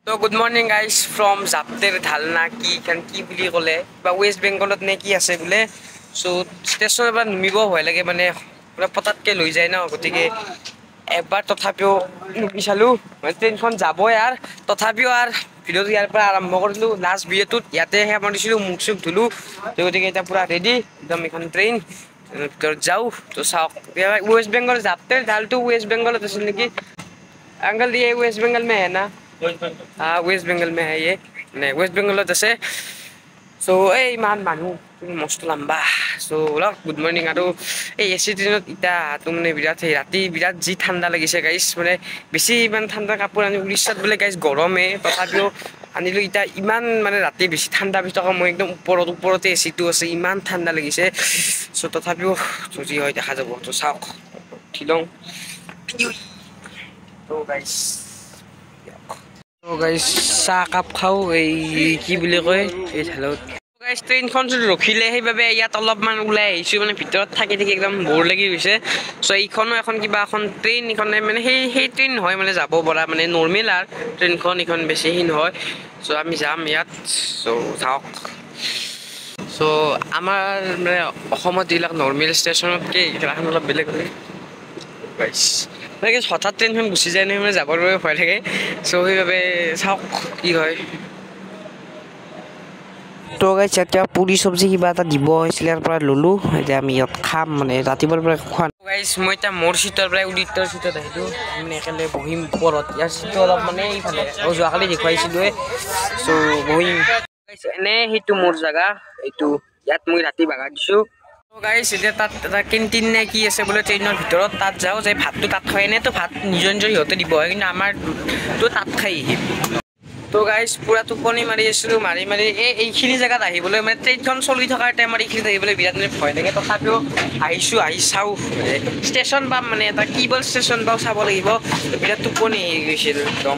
So good morning guys from Zapter Dhalna ki buli kole ba West Bengaলত ne ki ase bole so station ba numibo hoy lage mane pura patatke loi jay na gotike একবার তথাপিও নিবিচালো মানে ট্রেনখন যাবই আর তথাপিও আর ভিডিওটো ইয়াৰ পৰা আৰম্ভ কৰিলো last ভিডিওটোত ইয়াতে হে মই দিছিলো মুখ চুখ ধুলো তো গতিকে এটা পুৰা ৰেডি একদম এখন ট্ৰেইন যাও তো চাওক वेस्ट बंगाल जाते डाल टू वेस्ट बंगाल तो सुनने की अंकल ये वेस्ट बंगाल में है ना हाँ वेस्ट बंगाल में है ये नहीं वेस्ट बंगाल जैसे सो ए मान मानू मस्त लम्बा सो गुड मर्निंग और एसी ट्रेन इतना तुमने विराट राति विराट जी ठंडा लगे गाइस मैं बेसि इमान ठंडा कपड़ आनी उड़ीसा बोले गाइस गरमे तथापिओ आनिलो इतना इमान माने राति बेसि ठंडा बिचका मैं एकदम ऊपरते एसी तो आछे इमान ठंडा लगे सो तथापिओ जी है देखा যাব तो चाওক ठिलং तो गाइस चाह काप खाओ कि कय झाলত गाइस ट्रेनখন যদি ৰখিলে সেইভাবে ইয়াত অলপমান উলাই আহিছো মানে ভিতৰত থাকি একদম বৰ লাগি গৈছে সো এইখনো এখন কিবা এখন ট্ৰেইন এখন মানে সেই ট্ৰেইন হয় মানে যাব পৰা মানে নৰমাল আৰ ট্ৰেইনখন এখন বেছি হিন হয় সো আমি যাম ইয়াত সো যাওক সো আমাৰ মানে অসমত যিবিলাক নৰমাল ষ্টেচনতকে এখন অলপ বেলেগ হয় গাইস মানে হঠাৎ ট্ৰেইনখন গুচি যায় নহয় মানে যাবৰ বাবে ভয় লাগে সো সেইভাবে চাওক কি হয় तो गाइस এতিয়া পুৰি সবজি কিবা এটা দিব হৈছিল ইয়াৰ পৰা ললো এতিয়া আমি ইয়াত খাম মানে ৰাতিপুৱাৰ পৰা খোৱা গাইস মই এটা মোৰ সিটৰ পৰা উডিটৰ সিটত আহিলো মানে একেলে বহিম ওপৰত ইয়াৰ সিটো অলপ মানে এইফালে আৰু যোৱাকালি দেখুৱাইছিলো সো বহিম গাইস এনে হেতু মোৰ জায়গা এইটো ইয়াত মই ৰাতি বাগা দিছো তো গাইস এতিয়া তাত এটা কেন্টিন নে কি আছে বলে ট্ৰেইনৰ ভিতৰত তাত যাও যে ভাতটো তাত খাই নে তো ভাত নিজৰ নিজৰ হিতে দিব হয় কিন্তু আমাৰ তো তাত খাই तो गाइस पूरा टुपनी मारि आছিলো मारि এইখিনি জায়গাত আহিবলৈ মানে ট্ৰেইনখন চলি থকা টাইমত এইখিনি আহিবলৈ বিৰাট মানে ভয় লাগে তথাপিও আহিছো আহি চাও ষ্টেচন বা মানে এটা কেবল ষ্টেচন বা চাব লাগিব বিৰাট টুপনি গৈছিল একদম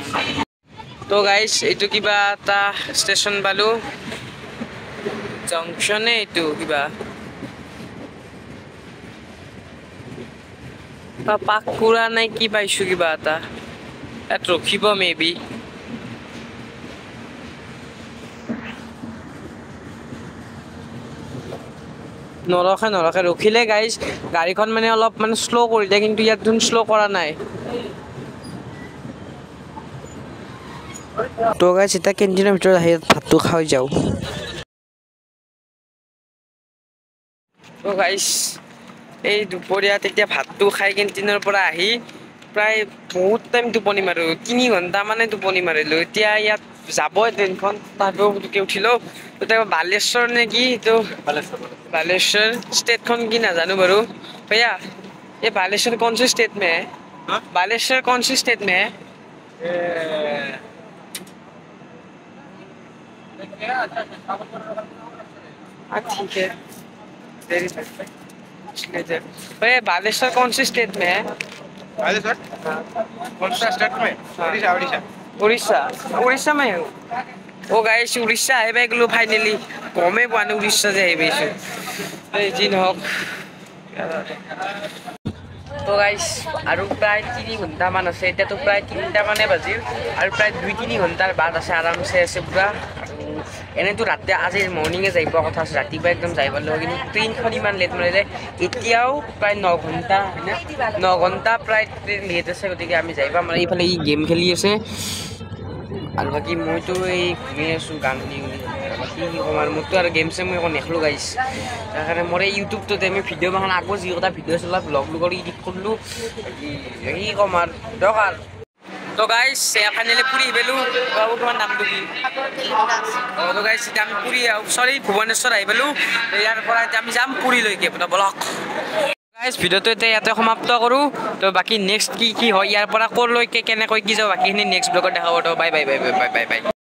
তো গাইস এইটো কিবা এটা ষ্টেচন পালো জংশনে এইটো কিবা পাকুৰা নাই কি পাইছো কিবা এটা এত ৰখিব মেবি নৰখে ৰখিলে গাইস গাড়ীখন মানে অলপ মানে স্লো কৰি দিয়ে কিন্তু ইয়াত ধুন স্লো কৰা নাই তো গাইস এটা কেন্টিনৰ ভিতৰত আহি ভাতটো খাই যাও তো গাইস এই দুপৰীয়া তেতিয়া ভাতটো খাই কেন্টিনৰ পৰা আহি প্ৰায় বহুত টাইম টোপনি মাৰো 3 ঘণ্টা মানে টোপনি মাৰিলো এতিয়া ইয়াত যাবই ট্ৰেইনখন তাতেও উঠি উঠিলো তো বালেশ্বৰ নে কি তো बालेश्वर स्टेट कौन की ना जानू बरू भैया ये बालेश्वर कौन सी स्टेट में है बालेश्वर कौन सी स्टेट में है ठीक है भैया बालेश्वर कौन सी स्टेट में है बालेश्वर कौन सा स्टेट में उड़ीसा उड़ीसा उड़ीसा में हूँ ओ गाइस उड़ीसा है भाई गलो फाइनली कमे पाने उड़ीसा जे आइबेछु ए जिन हक तो गाइस आरो प्राय 3 घंटा मान আছে এটা তো প্রায় 3টা মানে বাজিল আর প্রায় 2-3 ঘন্টার বাদ আছে আরামসে আছে পুরা এনে তো রাতে আজি মর্নিং এ যাইবা কথা আছে রাতিবা একদম যাইবা লগে কিন্তু ট্রেনখন ইমান লেট মারিলে এতিয়াও প্রায় 9 ঘন্টা 9 ঘন্টা প্রায় ট্রেন লেট আছে গতিকে আমি যাইবা মানে এইফালে এই গেম খেলি আছে আর বাকি মই তো এই ঘুমি আছো গান শুনি বাকি কি কমাৰ মতো আৰু গেম সে মই এখন নেখলো গাইস তাকারে মরে ইউটিউব তো আমি ভিডিও বানান আগো জি কথা ভিডিও চলা ব্লগ লগৰ এডিট কৰলু কি কমাৰ দৰকাৰ তো গাইস ফাইনালি পুৰি বেলু বাবু তোমাৰ নাম কি তো গাইস আমি পুৰি সৰি ভুবনেশ্বৰ আই বেলু ইয়াৰ পৰা আমি যাম পুরি লৈকে ব্লগ गाइस भिडियो तो याते समाप्त करूँ तो बाकी नेक्स्ट की হয় ইয়াৰ পৰা কৰ লৈকে কেনে কৈ কি যাও বাকি নেক্সট ব্লগত দেখাব তো bye bye bye bye bye bye